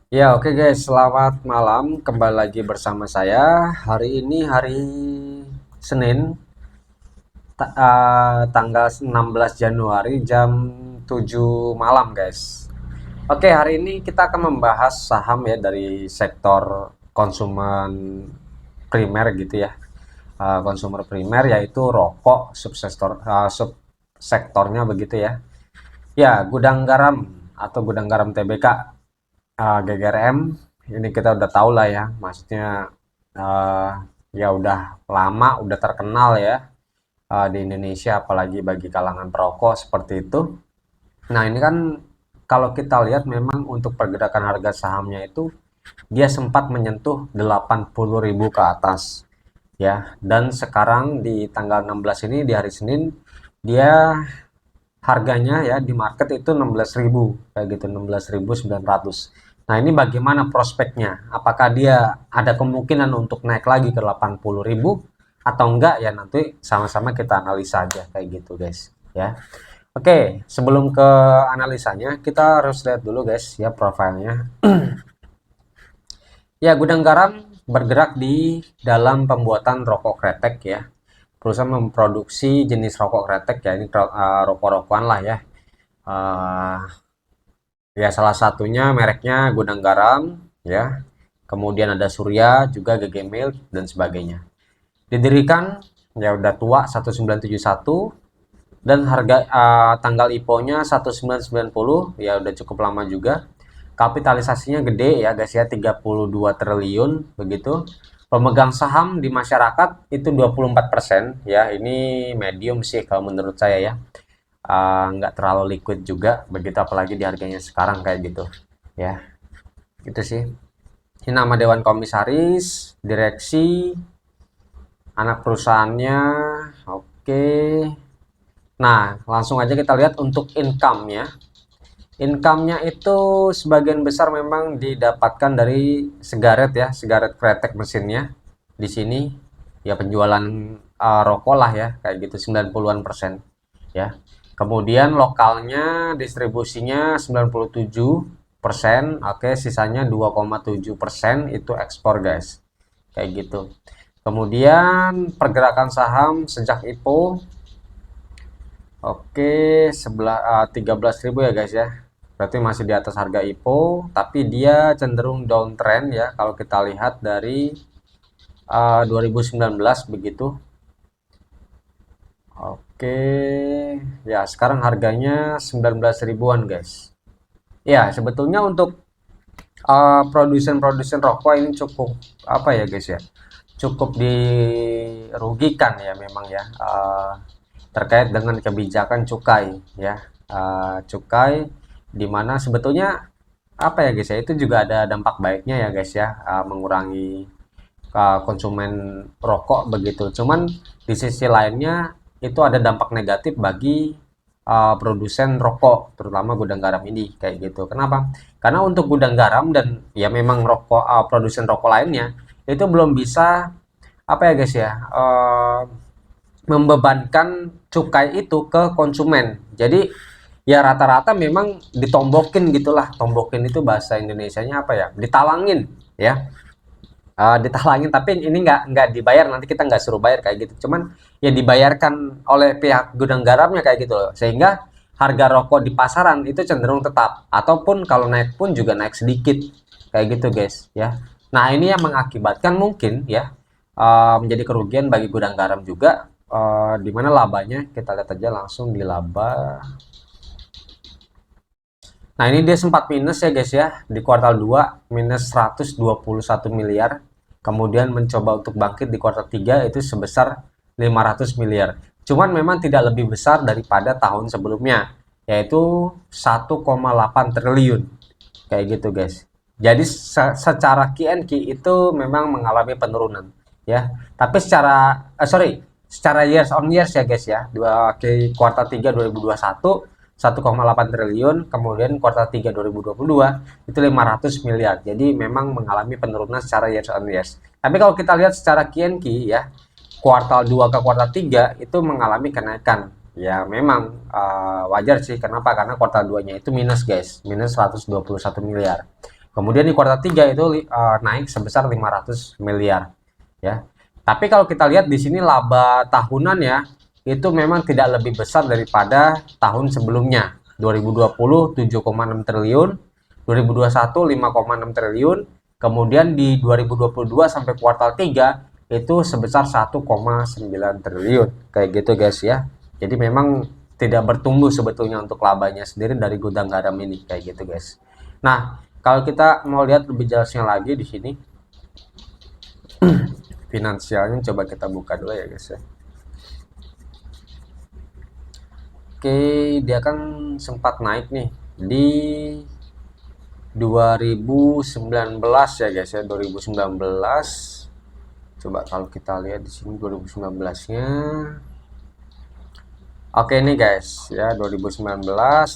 Ya, oke guys, selamat malam. Kembali lagi bersama saya. Hari ini hari Senin, tanggal 16 Januari jam 7 malam, guys. Oke, hari ini kita akan membahas saham ya dari sektor konsumen primer gitu ya. Konsumer primer yaitu rokok, subsektornya begitu ya. Ya, gudang garam atau gudang garam TBK, GGRM ini kita udah tahu lah ya, maksudnya eh, ya udah lama, udah terkenal ya di Indonesia, apalagi bagi kalangan perokok seperti itu. Nah ini kan kalau kita lihat memang untuk pergerakan harga sahamnya itu dia sempat menyentuh 80.000 ke atas ya, dan sekarang di tanggal 16 ini di hari Senin dia harganya ya di market itu 16.000 kayak gitu, 16.900. Nah, ini bagaimana prospeknya? Apakah dia ada kemungkinan untuk naik lagi ke 80.000 atau enggak ya, nanti sama-sama kita analisa aja kayak gitu, guys, ya. Oke, sebelum ke analisanya kita harus lihat dulu guys ya profilnya. Ya, Gudang Garam bergerak di dalam pembuatan rokok kretek ya. Perusahaan memproduksi jenis rokok kretek ya, ini rokok-rokokan lah ya. Eh, Ya, salah satunya mereknya Gudang Garam, ya. Kemudian ada Surya, juga GG Milk, dan sebagainya. Didirikan, ya udah tua, 1971, dan harga tanggal IPO-nya 1990, ya udah cukup lama juga. Kapitalisasinya gede ya guys ya, 32 triliun begitu. Pemegang saham di masyarakat itu 24%, ya. Ini medium sih kalau menurut saya ya. Nggak terlalu liquid juga begitu, apalagi di harganya sekarang kayak gitu ya. Itu sih, ini nama dewan komisaris, direksi, anak perusahaannya. Oke, nah langsung aja kita lihat untuk income-nya itu sebagian besar memang didapatkan dari sigaret ya, sigaret kretek mesinnya di sini ya, penjualan rokok lah ya kayak gitu, 90-an% ya. Kemudian lokalnya distribusinya 97%, oke, sisanya 2,7% itu ekspor, guys. Kayak gitu. Kemudian pergerakan saham sejak IPO, oke, 13.000 ya, guys ya. Berarti masih di atas harga IPO, tapi dia cenderung downtrend ya kalau kita lihat dari 2019 begitu. Oke, ya sekarang harganya 19 ribuan guys. Ya, sebetulnya untuk produsen-produsen rokok ini cukup apa ya guys ya, cukup dirugikan ya memang ya, terkait dengan kebijakan cukai ya. Cukai di mana sebetulnya apa ya guys ya, itu juga ada dampak baiknya ya guys ya, mengurangi konsumen rokok begitu. Cuman di sisi lainnya itu ada dampak negatif bagi produsen rokok, terutama gudang garam ini kayak gitu. Kenapa? Karena untuk gudang garam dan ya memang produsen rokok lainnya itu belum bisa apa ya guys ya, membebankan cukai itu ke konsumen. Jadi ya rata-rata memang ditombokin gitulah. Tombokin itu bahasa Indonesianya apa ya? Ditalangin ya, ditalangin, tapi ini nggak dibayar, nanti kita nggak suruh bayar kayak gitu, cuman ya dibayarkan oleh pihak gudang garamnya kayak gitu loh, sehingga harga rokok di pasaran itu cenderung tetap, ataupun kalau naik pun juga naik sedikit kayak gitu guys ya. Nah ini yang mengakibatkan mungkin ya menjadi kerugian bagi gudang garam juga, di mana labanya kita lihat aja langsung di laba. Nah, ini dia sempat minus ya guys ya, di kuartal 2 minus 121 miliar. Kemudian mencoba untuk bangkit di kuartal 3 itu sebesar 500 miliar. Cuman memang tidak lebih besar daripada tahun sebelumnya, yaitu 1,8 triliun. Kayak gitu guys. Jadi secara QNQ itu memang mengalami penurunan ya. Tapi secara years on years ya guys ya. Di kuartal 3 2021 1,8 triliun, kemudian kuartal 3 2022 itu 500 miliar. Jadi memang mengalami penurunan secara years on years. Tapi kalau kita lihat secara QNQ ya, kuartal 2 ke kuartal 3 itu mengalami kenaikan. Ya memang wajar sih, kenapa? Karena kuartal 2-nya itu minus guys, minus 121 miliar. Kemudian di kuartal 3 itu naik sebesar 500 miliar ya. Tapi kalau kita lihat di sini laba tahunan ya, itu memang tidak lebih besar daripada tahun sebelumnya. 2020 7,6 triliun, 2021 5,6 triliun, kemudian di 2022 sampai kuartal 3 itu sebesar 1,9 triliun. Kayak gitu guys ya. Jadi memang tidak bertumbuh sebetulnya untuk labanya sendiri dari gudang garam ini kayak gitu guys. Nah, kalau kita mau lihat lebih jelasnya lagi di sini finansialnya coba kita buka dulu ya guys ya. Oke, dia kan sempat naik nih di 2019 ya guys ya, 2019. Coba kalau kita lihat di sini 2019-nya. Oke nih guys ya, 2019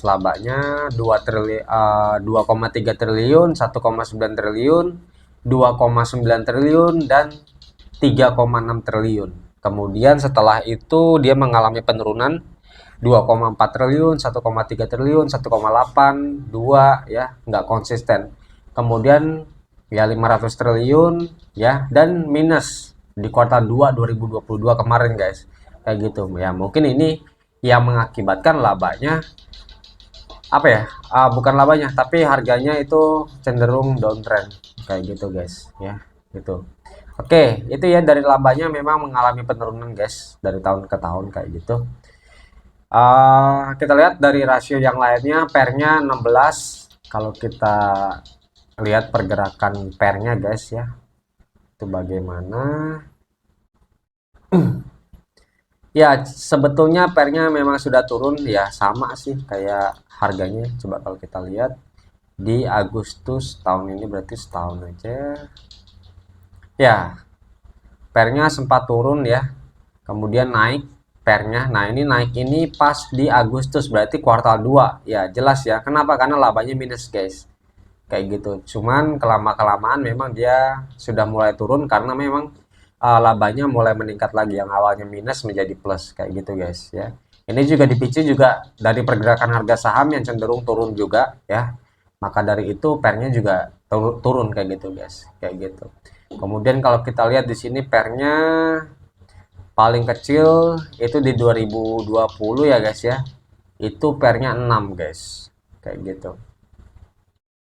labanya 2,3 triliun, 1,9 triliun, 2,9 triliun dan 3,6 triliun. Kemudian setelah itu dia mengalami penurunan 2,4 triliun, 1,3 triliun, 1,8, 2 ya, nggak konsisten. Kemudian ya 500 triliun ya, dan minus di kuartal 2 2022 kemarin guys. Kayak gitu. Ya, mungkin ini yang mengakibatkan labanya apa ya? Bukan labanya, tapi harganya itu cenderung downtrend kayak gitu guys ya, gitu. Oke, itu ya dari labanya memang mengalami penurunan guys dari tahun ke tahun kayak gitu. Kita lihat dari rasio yang lainnya, pairnya 16. Kalau kita lihat pergerakan pairnya guys ya, itu bagaimana? Ya, sebetulnya pairnya memang sudah turun ya, sama sih kayak harganya. Coba kalau kita lihat di Agustus tahun ini berarti setahun aja. Ya, pairnya sempat turun ya. Kemudian naik pairnya. Nah, ini naik ini pas di Agustus berarti kuartal 2. Ya, jelas ya. Kenapa? Karena labanya minus, guys. Kayak gitu. Cuman kelamaan memang dia sudah mulai turun karena memang labanya mulai meningkat lagi, yang awalnya minus menjadi plus kayak gitu guys ya. Ini juga dipicu juga dari pergerakan harga saham yang cenderung turun juga ya, maka dari itu pairnya juga turun kayak gitu guys, kayak gitu. Kemudian kalau kita lihat di sini pairnya paling kecil itu di 2020 ya guys ya, itu pairnya 6 guys kayak gitu.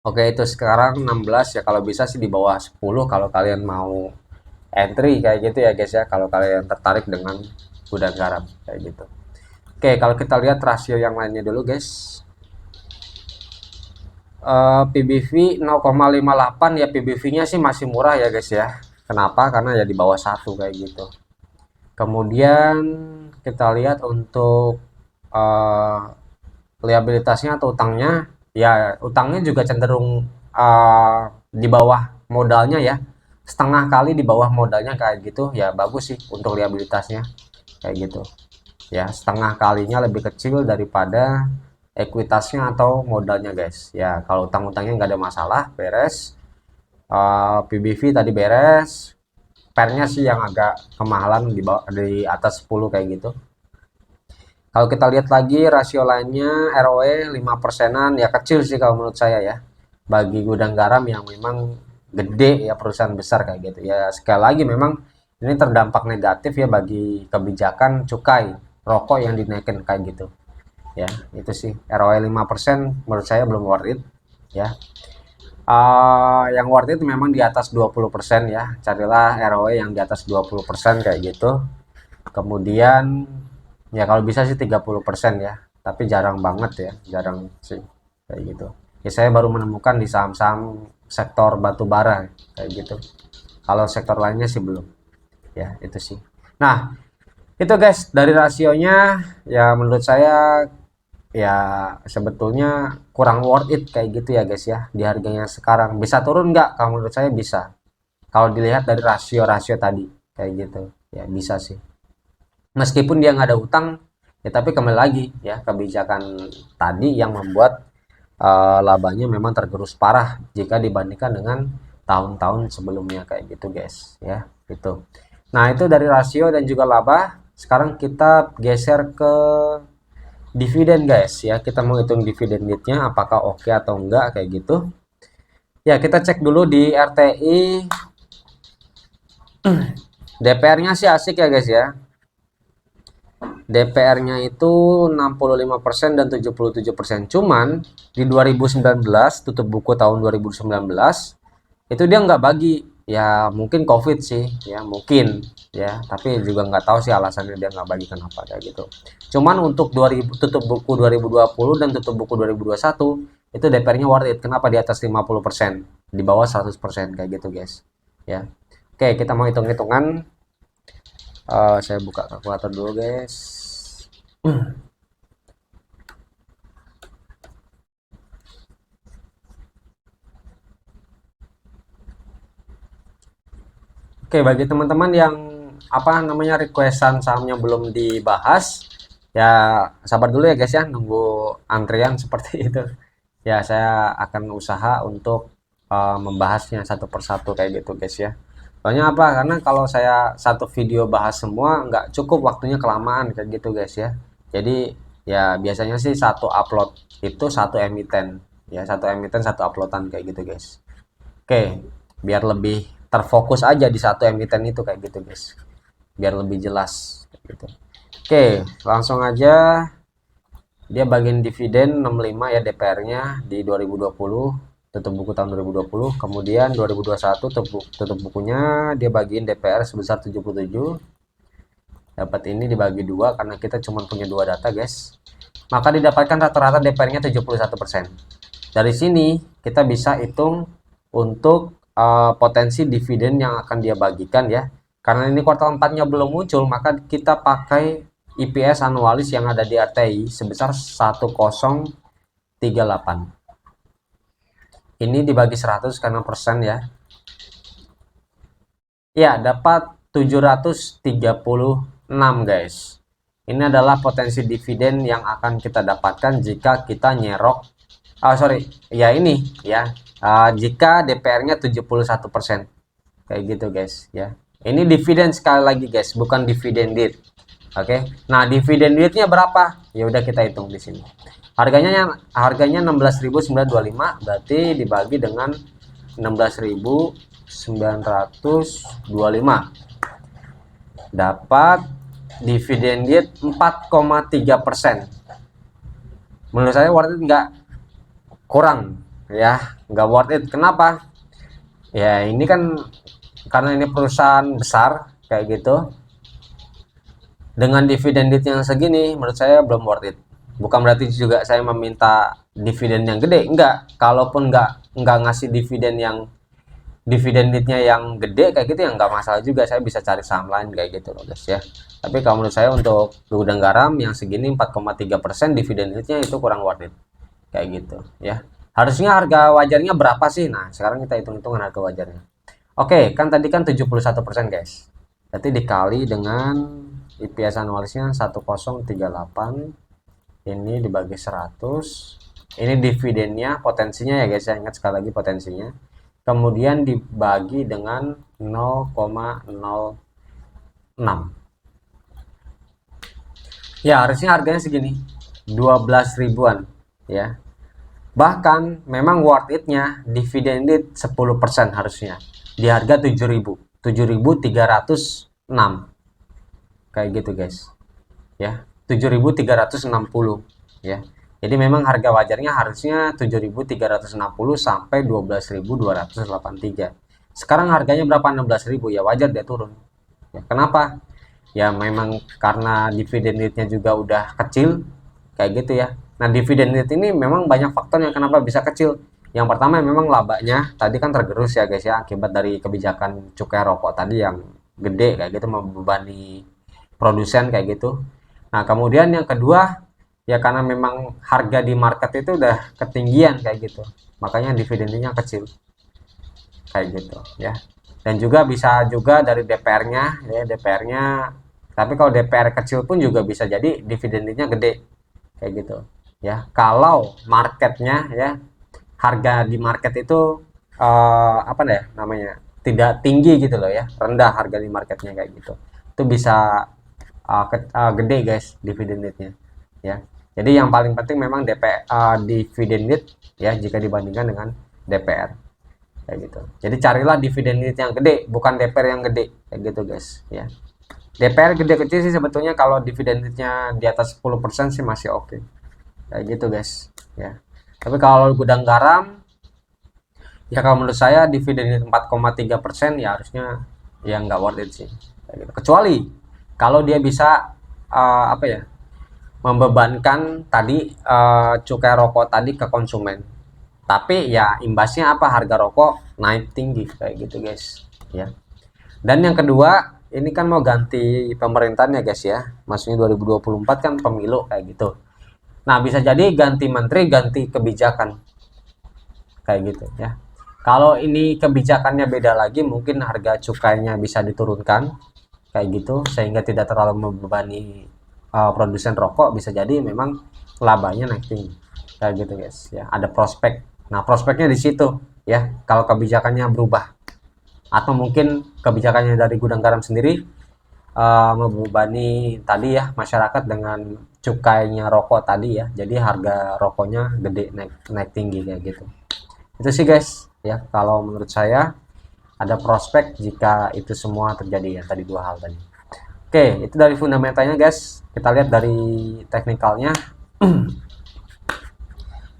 Oke, itu sekarang 16 ya, kalau bisa sih di bawah 10 kalau kalian mau entry kayak gitu ya guys ya, kalau kalian tertarik dengan gudang garam kayak gitu. Oke, kalau kita lihat rasio yang lainnya dulu guys. PBV 0,58 ya, PBV-nya sih masih murah ya guys ya. Kenapa? Karena ya di bawah 1 kayak gitu. Kemudian kita lihat untuk liabilitasnya atau utangnya, ya utangnya juga cenderung di bawah modalnya ya, setengah kali di bawah modalnya kayak gitu ya, bagus sih untuk liabilitasnya kayak gitu ya, setengah kalinya lebih kecil daripada ekuitasnya atau modalnya guys ya. Kalau utang-utangnya nggak ada masalah, beres. PBV tadi beres, pairnya sih yang agak kemahalan di bawah, di atas 10 kayak gitu. Kalau kita lihat lagi rasio lainnya, ROE 5%-an ya, kecil sih kalau menurut saya ya, bagi gudang garam yang memang gede ya, perusahaan besar kayak gitu ya. Sekali lagi memang ini terdampak negatif ya bagi kebijakan cukai rokok yang dinaikin kayak gitu ya. Itu sih ROE 5% menurut saya belum worth it ya. Yang worth it memang di atas 20% ya, carilah ROE yang di atas 20% kayak gitu. Kemudian ya kalau bisa sih 30% ya, tapi jarang banget ya, jarang sih kayak gitu ya. Saya baru menemukan di saham-saham sektor batu bara kayak gitu, kalau sektor lainnya sih belum ya. Itu sih. Nah, itu guys dari rasionya ya, menurut saya ya sebetulnya kurang worth it kayak gitu ya guys ya. Di harganya sekarang bisa turun nggak? Kalau menurut saya bisa, kalau dilihat dari rasio-rasio tadi kayak gitu ya, bisa sih. Meskipun dia nggak ada utang ya, tapi kembali lagi ya, kebijakan tadi yang membuat labanya memang tergerus parah jika dibandingkan dengan tahun-tahun sebelumnya kayak gitu guys ya, itu. Nah, itu dari rasio dan juga laba. Sekarang kita geser ke dividen guys ya, kita mau hitung dividen yieldnya apakah oke atau enggak kayak gitu. Ya, kita cek dulu di RTI. DPR-nya sih asik ya guys ya. DPR-nya itu 65% dan 77%. Cuman di 2019, tutup buku tahun 2019, itu dia nggak bagi. Ya mungkin COVID sih, ya mungkin ya. Tapi juga nggak tahu sih alasannya dia nggak bagi kenapa kayak gitu. Cuman untuk 2000, tutup buku 2020 dan tutup buku 2021 itu DPR-nya worth it. Kenapa di atas 50%, di bawah 100% kayak gitu guys. Ya. Oke, kita mau hitung-hitungan. Saya buka kalkulator dulu guys. Oke, bagi teman-teman yang apa namanya requestan sahamnya belum dibahas, ya sabar dulu ya guys ya, nunggu antrian seperti itu. Ya, saya akan usaha untuk membahasnya satu persatu kayak gitu guys ya. Soalnya apa? Karena kalau saya satu video bahas semua nggak cukup, waktunya kelamaan kayak gitu guys ya. Jadi ya biasanya sih satu upload itu satu emiten, ya satu emiten satu uploadan kayak gitu guys. Oke, biar lebih terfokus aja di satu emiten itu kayak gitu guys, biar lebih jelas kayak gitu. Oke, langsung aja. Dia bagian dividen 65 ya DPR-nya di 2020, tutup buku tahun 2020. Kemudian 2021 tutup bukunya dia bagiin DPR sebesar 77. Dapat ini dibagi dua karena kita cuma punya dua data guys, maka didapatkan rata-rata DPR-nya 71%. Dari sini kita bisa hitung untuk potensi dividen yang akan dia bagikan ya. Karena ini kuartal 4-nya belum muncul, maka kita pakai EPS anualis yang ada di RTI sebesar 1038. Ini dibagi 100 karena persen ya. Ya, dapat 736 guys. Ini adalah potensi dividen yang akan kita dapatkan jika kita nyerok. Sorry, ya ini ya. Jika DPR-nya 71%. Kayak gitu guys ya. Ini dividen sekali lagi guys, bukan dividen yield. Oke. Nah, dividen yieldnya berapa? Ya udah kita hitung di sini. Harganya 16.925, berarti dibagi dengan 16.925 dapat dividen yield 4,3%. Menurut saya worth it nggak? Kurang ya, nggak worth it. Kenapa? Ya ini kan karena ini perusahaan besar kayak gitu, dengan dividen yield yang segini menurut saya belum worth it. Bukan berarti juga saya meminta dividen yang gede, enggak. Kalaupun enggak ngasih dividen yieldnya yang gede kayak gitu ya nggak masalah juga, saya bisa cari saham lain kayak gitu loh guys ya. Tapi kalau menurut saya untuk Gudang Garam yang segini 4,3% dividen yieldnya itu kurang worth it kayak gitu ya. Harusnya harga wajarnya berapa sih? Nah sekarang kita hitung-hitungan harga wajarnya. Oke, kan tadi kan 71% guys, berarti dikali dengan EPS anualisnya 1038, ini dibagi 100, ini dividennya potensinya ya guys ya, ingat sekali lagi potensinya, kemudian dibagi dengan 0,06. Ya harusnya harganya segini, 12 ribuan ya. Bahkan memang worth it-nya dividen yield 10% harusnya di harga 7.000, 7.306 kayak gitu guys ya, 7.360 ya. Jadi memang harga wajarnya harusnya 7.360 sampai 12.283. Sekarang harganya berapa? 16.000, ya wajar dia turun ya. Kenapa? Ya memang karena dividen yieldnya juga udah kecil kayak gitu ya. Nah dividen yield ini memang banyak faktor yang kenapa bisa kecil. Yang pertama memang labanya tadi kan tergerus ya guys ya, akibat dari kebijakan cukai rokok tadi yang gede kayak gitu, membebani produsen kayak gitu. Nah kemudian yang kedua ya karena memang harga di market itu udah ketinggian kayak gitu, makanya dividennya kecil kayak gitu ya. Dan juga bisa juga dari DPR-nya ya, DPR-nya. Tapi kalau DPR kecil pun juga bisa jadi dividennya gede kayak gitu ya. Kalau marketnya ya, harga di market itu apa deh namanya, tidak tinggi gitu loh ya, rendah harga di marketnya kayak gitu, itu bisa gede guys dividen yieldnya ya. Jadi yang paling penting memang dividen yield ya jika dibandingkan dengan DPR. kayak gitu. Jadi carilah dividen yield yang gede, bukan DPR yang gede, kayak gitu guys ya. DPR gede kecil sih sebetulnya, kalau dividen yieldnya di atas 10% sih masih oke, kayak gitu guys ya. Tapi kalau gudang garam ya, kalau menurut saya dividen yield 4,3% ya harusnya ya nggak worth it sih, kayak gitu. Kecuali kalau dia bisa apa ya, membebankan tadi cukai rokok tadi ke konsumen, tapi ya imbasnya apa, harga rokok naik tinggi, kayak gitu guys ya. Dan yang kedua, ini kan mau ganti pemerintahan ya guys ya, maksudnya 2024 kan pemilu kayak gitu. Nah, bisa jadi ganti menteri, ganti kebijakan, kayak gitu ya. Kalau ini kebijakannya beda lagi, mungkin harga cukainya bisa diturunkan, kayak gitu, sehingga tidak terlalu membebani produsen rokok. Bisa jadi memang labanya naik tinggi, kayak gitu guys ya. Ada prospek. Nah, prospeknya di situ ya, kalau kebijakannya berubah, atau mungkin kebijakannya dari gudang garam sendiri membebani tadi ya masyarakat dengan cukainya rokok tadi ya, jadi harga rokoknya gede, naik naik tinggi, kayak gitu. Itu sih guys ya, kalau menurut saya ada prospek jika itu semua terjadi ya, tadi dua hal tadi. Oke, itu dari fundamentalnya guys. Kita lihat dari teknikalnya.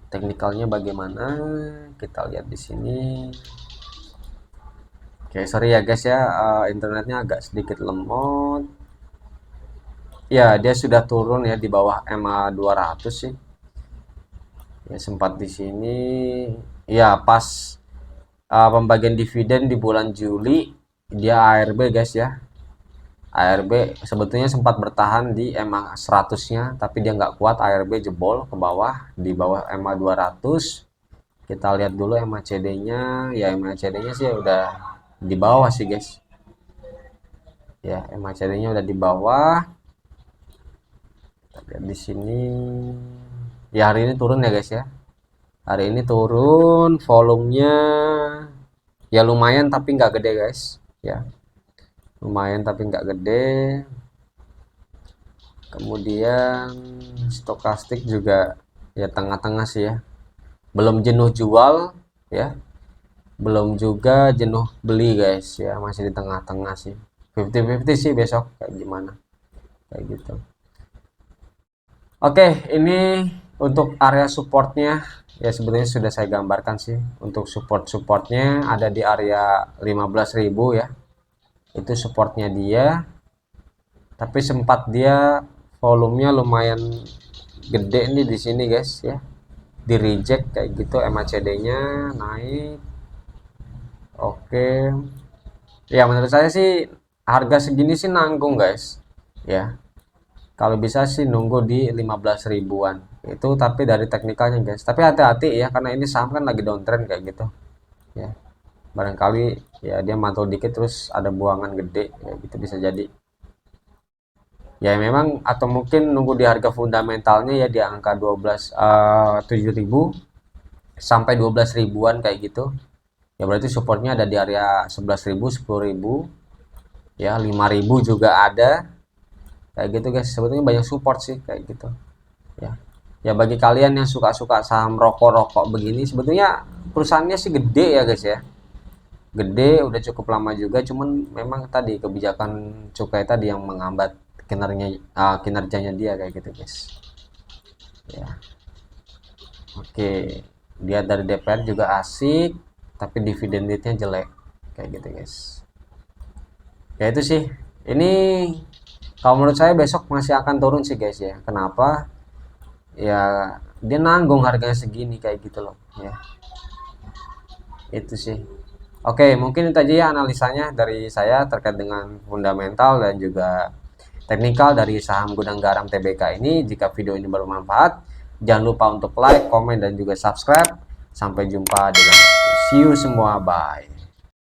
Teknikalnya bagaimana? Kita lihat di sini. Oke, sorry ya guys ya, internetnya agak sedikit lemot. Ya, dia sudah turun ya di bawah MA 200 sih. Ya, sempat di sini. Ya, pas pembagian dividen di bulan Juli, dia ARB guys ya. ARB sebetulnya sempat bertahan di MA 100-nya, tapi dia nggak kuat, ARB jebol ke bawah, di bawah MA 200. Kita lihat dulu MACD-nya. Ya, MACD-nya sih udah di bawah sih guys. Ya, MACD-nya udah di bawah. Kita lihat di sini. Ya, hari ini turun ya guys ya. Hari ini turun, volumenya ya lumayan tapi nggak gede guys ya. Lumayan tapi nggak gede. Kemudian stokastik juga ya tengah-tengah sih ya. Belum jenuh jual ya, belum juga jenuh beli guys ya, masih di tengah-tengah sih. 50-50 sih besok kayak gimana, kayak gitu. Oke, ini untuk area supportnya ya sebetulnya sudah saya gambarkan sih. Untuk supportnya ada di area 15.000 ya, itu supportnya dia. Tapi sempat dia volumenya lumayan gede nih di sini guys ya, di reject kayak gitu, MACD-nya naik. Oke, ya menurut saya sih harga segini sih nanggung guys ya. Kalau bisa sih nunggu di 15 ribuan itu, tapi dari teknikalnya guys. Tapi hati-hati ya, karena ini saham kan lagi downtrend kayak gitu ya. Barangkali ya dia mantul dikit terus ada buangan gede ya, gitu bisa jadi ya memang, atau mungkin nunggu di harga fundamentalnya ya di angka 7.000 sampai 12 ribuan kayak gitu ya. Berarti supportnya ada di area 11.000, 10.000 ya, 5.000 juga ada, kayak gitu guys. Sebetulnya banyak support sih kayak gitu ya. Ya bagi kalian yang suka-suka saham rokok-rokok begini, sebetulnya perusahaannya sih gede ya guys ya, gede, udah cukup lama juga. Cuman memang tadi kebijakan cukai tadi yang menghambat kinerjanya dia, kayak gitu guys ya. Oke, dia dari DPR juga asik, tapi dividen yieldnya jelek, kayak gitu guys ya. Itu sih, ini kalau menurut saya besok masih akan turun sih guys ya. Kenapa? Ya dia nanggung harganya segini, kayak gitu loh ya. Itu sih. Oke, mungkin itu aja ya analisanya dari saya terkait dengan fundamental dan juga teknikal dari saham Gudang Garam Tbk ini. Jika video ini bermanfaat, jangan lupa untuk like, komen, dan juga subscribe. Sampai jumpa di lain waktu. See you semua, bye.